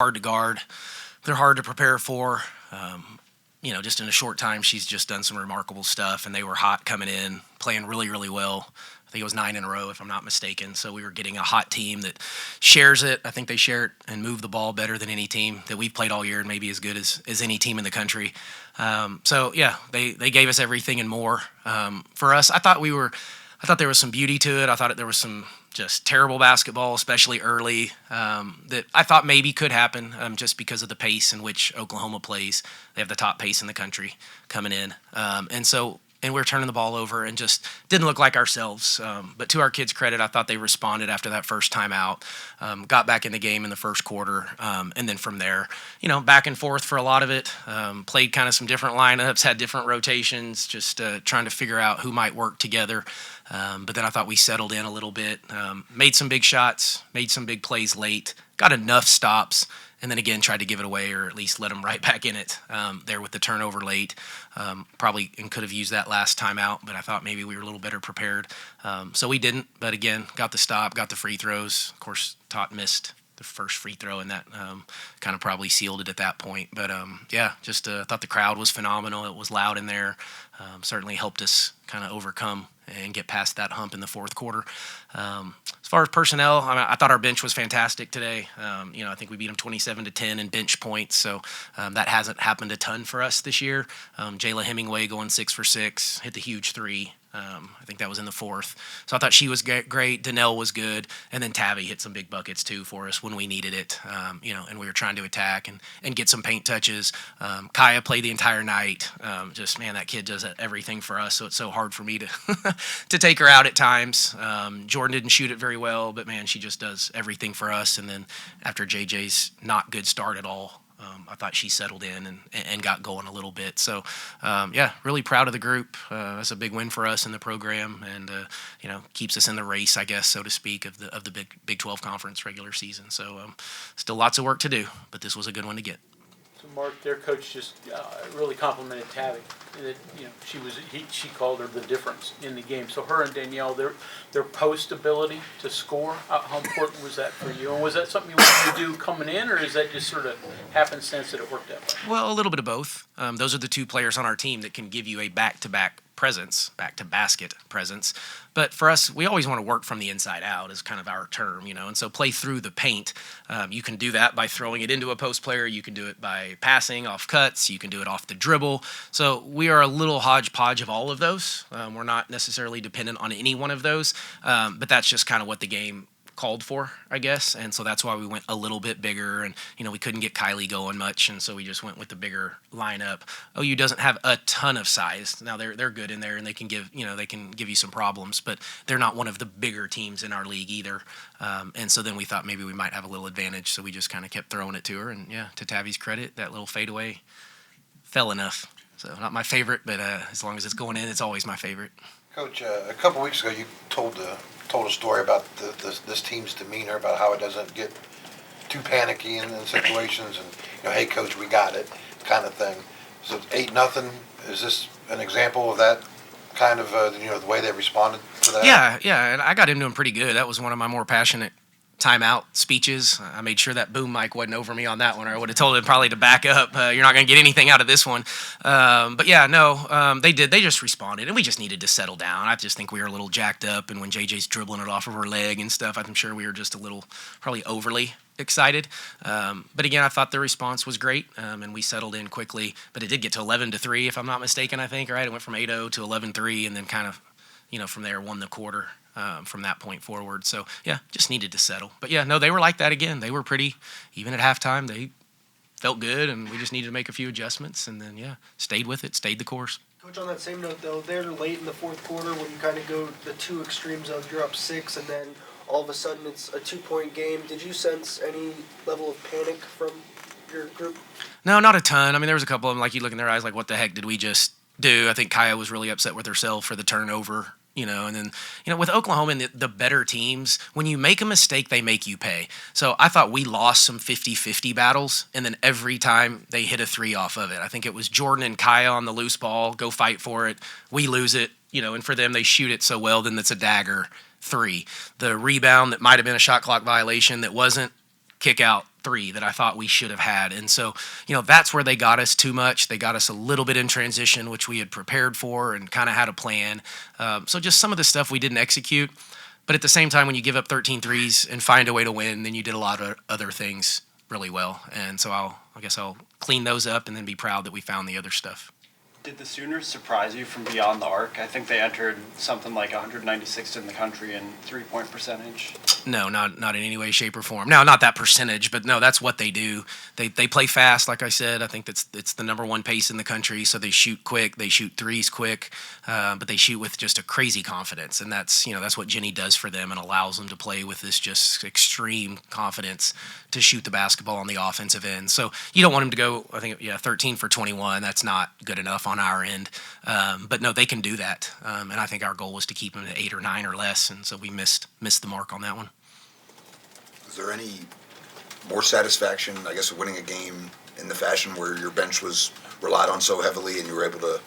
hard to guard. They're hard to prepare for. Just in a short time, she's just done some remarkable stuff, and they were hot coming in, playing really, really well. I think it was 9 in a row, if I'm not mistaken. So we were getting a hot team that shares it. I think they share it and move the ball better than any team that we've played all year, and maybe as good as any team in the country. They gave us everything and more. For us, I thought there was some beauty to it. I thought there was some just terrible basketball, especially early, that I thought maybe could happen just because of the pace in which Oklahoma plays. They have the top pace in the country coming in. And we were turning the ball over and just didn't look like ourselves. But to our kids' credit, I thought they responded after that first time out, got back in the game in the first quarter, and then from there, back and forth for a lot of it, played kind of some different lineups, had different rotations, just trying to figure out who might work together. But then I thought we settled in a little bit, made some big shots, made some big plays late, got enough stops, and then again tried to give it away or at least let them right back in it there with the turnover late. Probably and could have used that last time out, but I thought maybe we were a little better prepared. So we didn't, but again, got the stop, got the free throws. Of course, Tot missed the first free throw, and that kind of probably sealed it at that point. But thought the crowd was phenomenal. It was loud in there. Certainly helped us kind of overcome and get past that hump in the fourth quarter. As far as personnel, I thought our bench was fantastic today. I think we beat them 27-10 in bench points, so that hasn't happened a ton for us this year. Jayla Hemingway going 6 for 6, hit the huge three. I think that was in the fourth. So I thought she was great. Danelle was good. And then Tavy hit some big buckets, too, for us when we needed it, and we were trying to attack and get some paint touches. Kyah played the entire night. That kid does everything for us, so it's so hard for me to to take her out at times. Jordan didn't shoot it very well, but, man, she just does everything for us. And then after JJ's not good start at all, I thought she settled in and got going a little bit. So, really proud of the group. That's a big win for us in the program, and keeps us in the race, I guess, so to speak, of the Big 12 Conference regular season. So, still lots of work to do, but this was a good one to get. So, Mark, their coach just really complimented Tavy. She called her the difference in the game. So her and Danielle, their post ability to score, how important was that for you? And was that something you wanted to do coming in, or is that just sort of happenstance that it worked out? Well, a little bit of both. Those are the two players on our team that can give you a back-to-back presence, back-to-basket presence. But for us, we always want to work from the inside out is kind of our term, and so play through the paint. You can do that by throwing it into a post player. You can do it by passing off cuts. You can do it off the dribble. So we are a little hodgepodge of all of those. We're not necessarily dependent on any one of those, but that's just kind of what the game called for, I guess, and so that's why we went a little bit bigger, and we couldn't get Kylie going much, and so we just went with the bigger lineup. OU doesn't have a ton of size. Now they're good in there, and they can give you some problems, but they're not one of the bigger teams in our league either. And so then we thought maybe we might have a little advantage, so we just kind of kept throwing it to her, and to Tavy's credit, that little fadeaway fell enough. So not my favorite, but as long as it's going in, it's always my favorite. Coach, a couple weeks ago, you told a story about this team's demeanor, about how it doesn't get too panicky in situations, and hey, coach, we got it, kind of thing. So it's 8-0. Is this an example of that kind of the way they responded to that? Yeah, and I got into them pretty good. That was one of my more passionate timeout speeches. I made sure that boom mic wasn't over me on that one, or I would have told him probably to back up. You're not going to get anything out of this one. They did. They just responded, and we just needed to settle down. I just think we were a little jacked up, and when JJ's dribbling it off of her leg and stuff, I'm sure we were just a little, probably overly excited. But again, I thought the response was great, and we settled in quickly. But it did get to 11-3, if I'm not mistaken, I think, right? It went from 8-0 to 11-3, and then kind of, from there won the quarter. From that point forward. So, just needed to settle. But, they were like that again. They were pretty, even at halftime, they felt good, and we just needed to make a few adjustments, and then, stayed with it, stayed the course. Coach, on that same note, though, they're late in the fourth quarter when you kind of go the two extremes of you're up 6 and then all of a sudden it's a 2-point game. Did you sense any level of panic from your group? No, not a ton. I mean, there was a couple of them, like you look in their eyes like, what the heck did we just do? I think Kyah was really upset with herself for the turnover. And then, with Oklahoma and the better teams, when you make a mistake, they make you pay. So I thought we lost some 50-50 battles, and then every time they hit a three off of it. I think it was Jordan and Kyah on the loose ball, go fight for it. We lose it, and for them, they shoot it so well, then it's a dagger three. The rebound that might have been a shot clock violation that wasn't, kick out three that I thought we should have had. And so, that's where they got us too much. They got us a little bit in transition, which we had prepared for and kind of had a plan. So just some of the stuff we didn't execute. But at the same time, when you give up 13 threes and find a way to win, then you did a lot of other things really well. And so I guess I'll clean those up and then be proud that we found the other stuff. Did the Sooners surprise you from beyond the arc? I think they entered something like 196th in the country in three-point percentage. No, not in any way, shape, or form. Now, not that percentage, but no, that's what they do. They play fast, like I said. I think it's the number one pace in the country, so they shoot quick, they shoot threes quick, but they shoot with just a crazy confidence, and that's what Jenny does for them and allows them to play with this just extreme confidence to shoot the basketball on the offensive end. So you don't want them to go, 13 for 21. That's not good enough on our end. But no, they can do that. And I think our goal was to keep them at 8 or 9 or less, and so we missed the mark on that one. Is there any more satisfaction, I guess, of winning a game in the fashion where your bench was relied on so heavily and you were able to,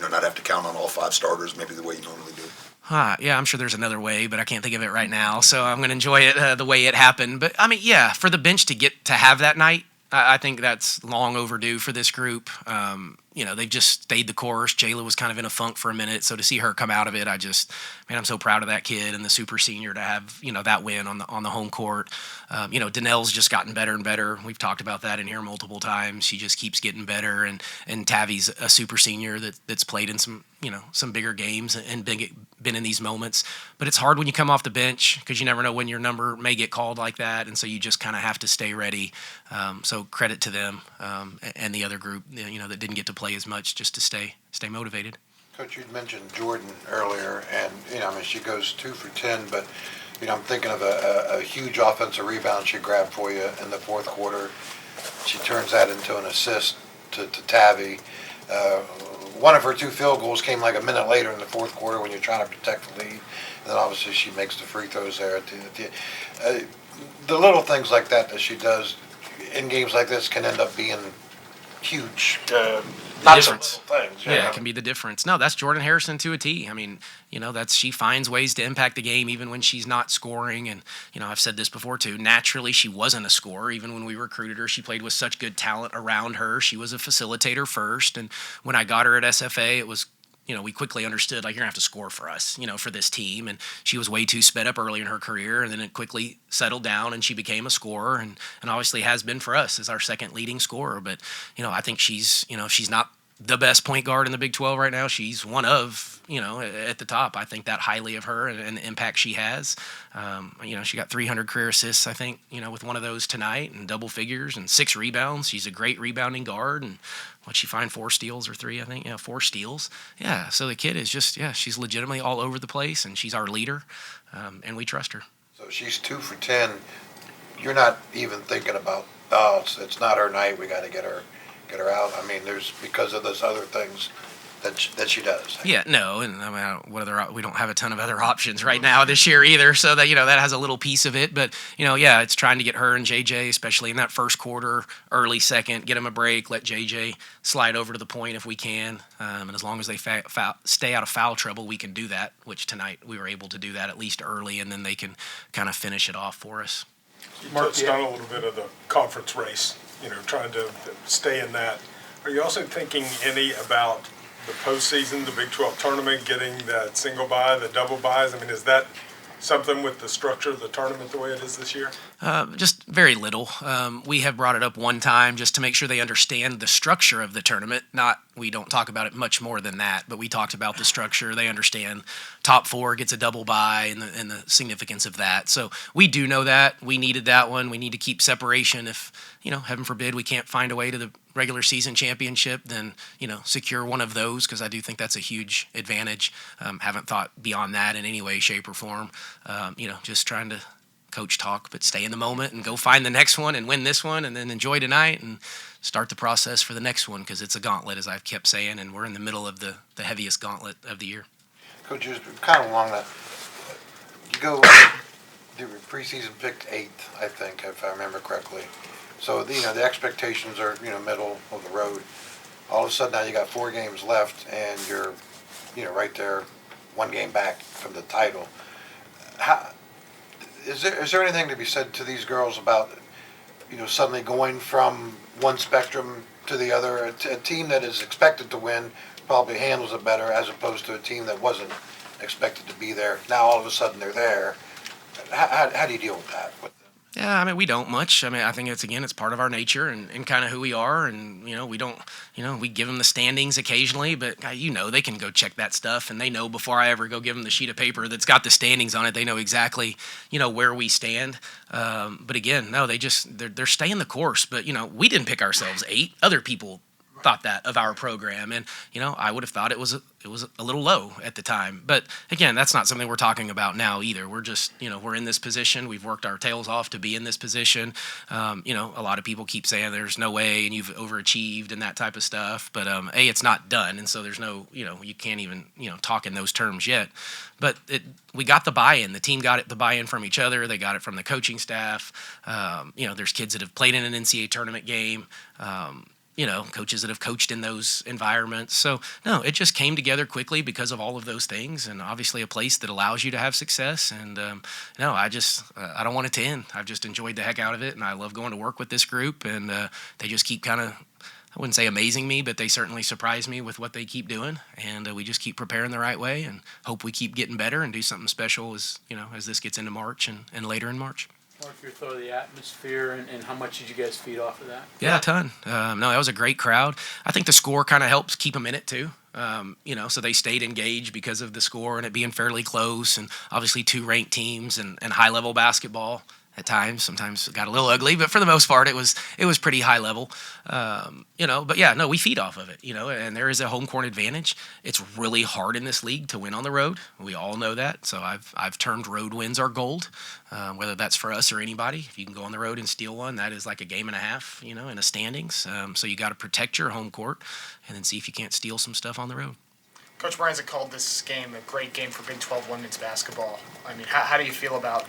not have to count on all 5 starters maybe the way you normally do? Yeah, I'm sure there's another way, but I can't think of it right now. So I'm going to enjoy it the way it happened. But, for the bench to have that night, I think that's long overdue for this group. They've just stayed the course. Jayla was kind of in a funk for a minute, so to see her come out of it, I'm so proud of that kid and the super senior to have, that win on the home court. Danelle's just gotten better and better. We've talked about that in here multiple times. She just keeps getting better, and Tavy's a super senior that's played in some bigger games and been in these moments. But it's hard when you come off the bench because you never know when your number may get called like that, and so you just kind of have to stay ready. So credit to them and the other group, that didn't get to play as much, just to stay motivated. Coach, you'd mentioned Jordan earlier, and she goes 2 for 10, but I'm thinking of a huge offensive rebound she grabbed for you in the fourth quarter. She turns that into an assist to Tavy. One of her 2 field goals came like a minute later in the fourth quarter when you're trying to protect the lead, and then obviously she makes the free throws there at the the little things like that she does in games like this can end up being huge. The difference. Things, Yeah, it can be the difference. No, that's Jordan Harrison to a T. She finds ways to impact the game even when she's not scoring. And, I've said this before too. Naturally, she wasn't a scorer. Even when we recruited her, she played with such good talent around her. She was a facilitator first. And when I got her at SFA, it was, we quickly understood, you're going to have to score for us, for this team. And she was way too sped up early in her career, and then it quickly settled down, and she became a scorer, and obviously has been for us as our second leading scorer. But, I think she's, she's not the best point guard in the Big 12 right now. She's one of, at the top. I think that highly of her and the impact she has. She got 300 career assists, I think, with one of those tonight, and double figures and 6 rebounds. She's a great rebounding guard, and what'd she find, 4 steals or 3, I think? 4 steals. Yeah, so the kid is just, she's legitimately all over the place, and she's our leader, and we trust her. So she's 2 for 10. You're not even thinking about, it's not her night, we got to get her out. There's because of those other things that she does. Yeah, no, and we don't have a ton of other options right now this year either, so that that has a little piece of it. But it's trying to get her and JJ, especially in that first quarter, early second, get them a break, let JJ slide over to the point if we can, and as long as they stay out of foul trouble, we can do that. Which tonight we were able to do that at least early, and then they can kind of finish it off for us. You touched on a little bit of the conference race, trying to stay in that. Are you also thinking any about the postseason, the Big 12 tournament, getting that single bye, the double byes? Is that something with the structure of the tournament the way it is this year? Just very little. We have brought it up one time just to make sure they understand the structure of the tournament. We don't talk about it much more than that, but we talked about the structure. They understand top 4 gets a double bye and the significance of that. So we do know that. We needed that one. We need to keep separation. If, heaven forbid, we can't find a way to the regular season championship, then, secure one of those, because I do think that's a huge advantage. Haven't thought beyond that in any way, shape, or form. Just trying to coach talk, but stay in the moment and go find the next one and win this one, and then enjoy tonight and start the process for the next one, because it's a gauntlet, as I've kept saying, and we're in the middle of the heaviest gauntlet of the year. Coach, just kind of along that, you go, the preseason picked 8th, I think, if I remember correctly. So, the expectations are, middle of the road. All of a sudden now you got 4 games left, and you're, right there, 1 game back from the title. Is there anything to be said to these girls about suddenly going from one spectrum to the other. A team that is expected to win probably handles it better as opposed to a team that wasn't expected to be there. Now all of a sudden they're there. How do you deal with that? Yeah, I mean, we don't much. I mean, I think it's part of our nature and kind of who we are. And, we don't, we give them the standings occasionally, but they can go check that stuff. And they know before I ever go give them the sheet of paper that's got the standings on it, they know exactly, where we stand. But again, no, they're staying the course. But, we didn't pick ourselves 8. Other people thought that of our program, and I would have thought it was a little low at the time. But again, that's not something we're talking about now either. We're just we're in this position. We've worked our tails off to be in this position. A lot of people keep saying there's no way and you've overachieved and that type of stuff. But it's not done, and so there's no you can't even talk in those terms yet. But we got the buy-in. The team got the buy-in from each other. They got it from the coaching staff. There's kids that have played in an NCAA tournament game. Coaches that have coached in those environments. So, no, it just came together quickly because of all of those things, and obviously a place that allows you to have success. And, I don't want it to end. I've just enjoyed the heck out of it, and I love going to work with this group, and they just keep kind of, I wouldn't say amazing me, but they certainly surprise me with what they keep doing, and we just keep preparing the right way and hope we keep getting better and do something special as this gets into March and later in March. Mark, your thought of the atmosphere and how much did you guys feed off of that? Yeah, a ton. No, that was a great crowd. I think the score kind of helps keep them in it too. So they stayed engaged because of the score and it being fairly close, and obviously 2 ranked teams and high-level basketball. At times, sometimes it got a little ugly, but for the most part, it was pretty high level. But yeah, no, we feed off of it, and there is a home court advantage. It's really hard in this league to win on the road. We all know that. So I've termed road wins our gold, whether that's for us or anybody. If you can go on the road and steal one, that is like a game and a half, in a standings. So you got to protect your home court and then see if you can't steal some stuff on the road. Coach Bryan's called this game a great game for Big 12 women's basketball. I mean, how do you feel about,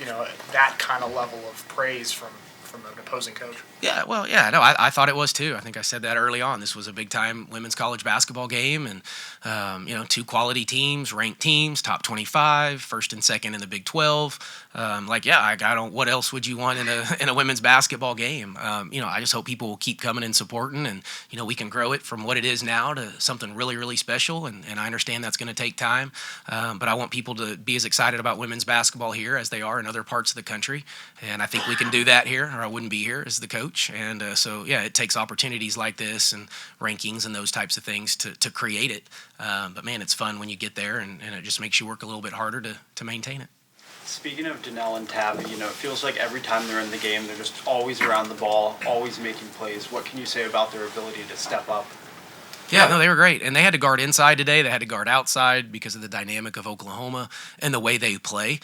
that kind of level of praise from an opposing coach? Yeah, well, yeah, no, I thought it was too. I think I said that early on. This was a big-time women's college basketball game, and 2 quality teams, ranked teams, top 25, first and second in the Big 12. I don't. What else would you want in a women's basketball game? I just hope people will keep coming and supporting, and we can grow it from what it is now to something really, really special. And I understand that's going to take time, but I want people to be as excited about women's basketball here as they are in other parts of the country, and I think we can do that here, or I wouldn't be here as the coach. And it takes opportunities like this and rankings and those types of things to create it. But man, it's fun when you get there, and it just makes you work a little bit harder to maintain it. Speaking of Danelle and Tavy, it feels like every time they're in the game, they're just always around the ball, always making plays. What can you say about their ability to step up? Yeah, no, they were great. And they had to guard inside today. They had to guard outside because of the dynamic of Oklahoma and the way they play.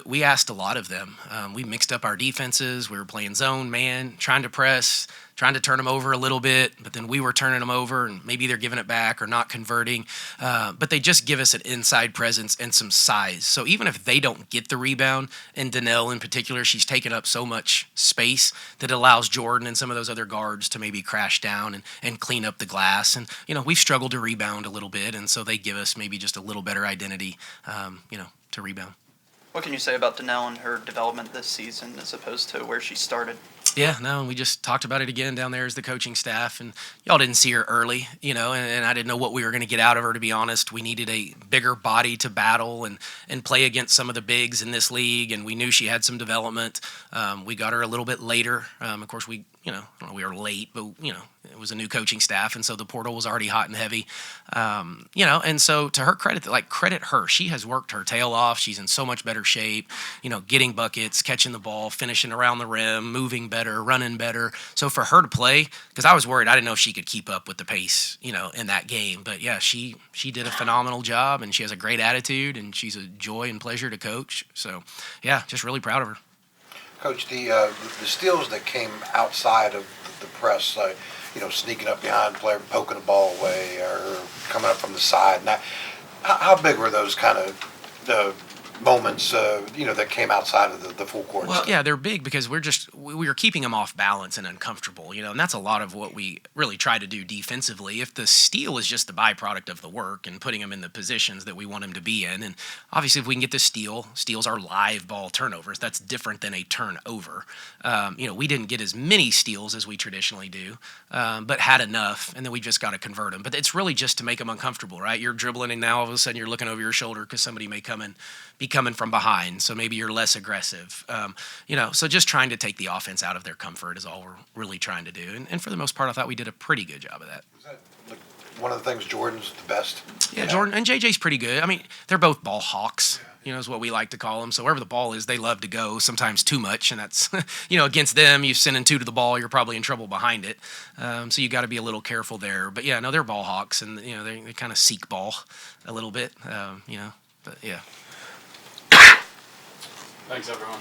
We asked a lot of them. We mixed up our defenses. We were playing zone, man, trying to press, trying to turn them over a little bit, but then we were turning them over, and maybe they're giving it back or not converting. But they just give us an inside presence and some size. So even if they don't get the rebound, and Danelle in particular, she's taken up so much space that allows Jordan and some of those other guards to maybe crash down and clean up the glass. And, we've struggled to rebound a little bit, and so they give us maybe just a little better identity, to rebound. What can you say about Danelle and her development this season as opposed to where she started? Yeah, no, we just talked about it again down there as the coaching staff, and y'all didn't see her early, and I didn't know what we were going to get out of her, to be honest. We needed a bigger body to battle and play against some of the bigs in this league, and we knew she had some development. We got her a little bit later. Of course, we were late, but, it was a new coaching staff, and so the portal was already hot and heavy. And so to her credit, credit her. She has worked her tail off. She's in so much better shape, getting buckets, catching the ball, finishing around the rim, moving better, running better. So for her to play, because I was worried, I didn't know if she could keep up with the pace, in that game. But yeah, she did a phenomenal job, and she has a great attitude, and she's a joy and pleasure to coach. So yeah, just really proud of her. Coach, the steals that came outside of the press, sneaking up behind a player, poking the ball away, or coming up from the side. Now, how big were those kind of moments, that came outside of the full court. Well, yeah, they're big because we were keeping them off balance and uncomfortable, and that's a lot of what we really try to do defensively. If the steal is just the byproduct of the work and putting them in the positions that we want them to be in, and obviously if we can get the steals are live ball turnovers. That's different than a turnover. We didn't get as many steals as we traditionally do, but had enough, and then we just got to convert them. But it's really just to make them uncomfortable, right? You're dribbling, and now all of a sudden you're looking over your shoulder because somebody may be coming from behind, so maybe you're less aggressive. So just trying to take the offense out of their comfort is all we're really trying to do. And for the most part, I thought we did a pretty good job of that. Is that, one of the things Jordan's the best? Yeah, Jordan and JJ's pretty good. I mean, they're both ball hawks, is what we like to call them. So wherever the ball is, they love to go, sometimes too much. And that's, against them, you sending two to the ball, you're probably in trouble behind it. So you got to be a little careful there. But yeah, no, they're ball hawks, and, they kind of seek ball a little bit, but yeah. Thanks, everyone.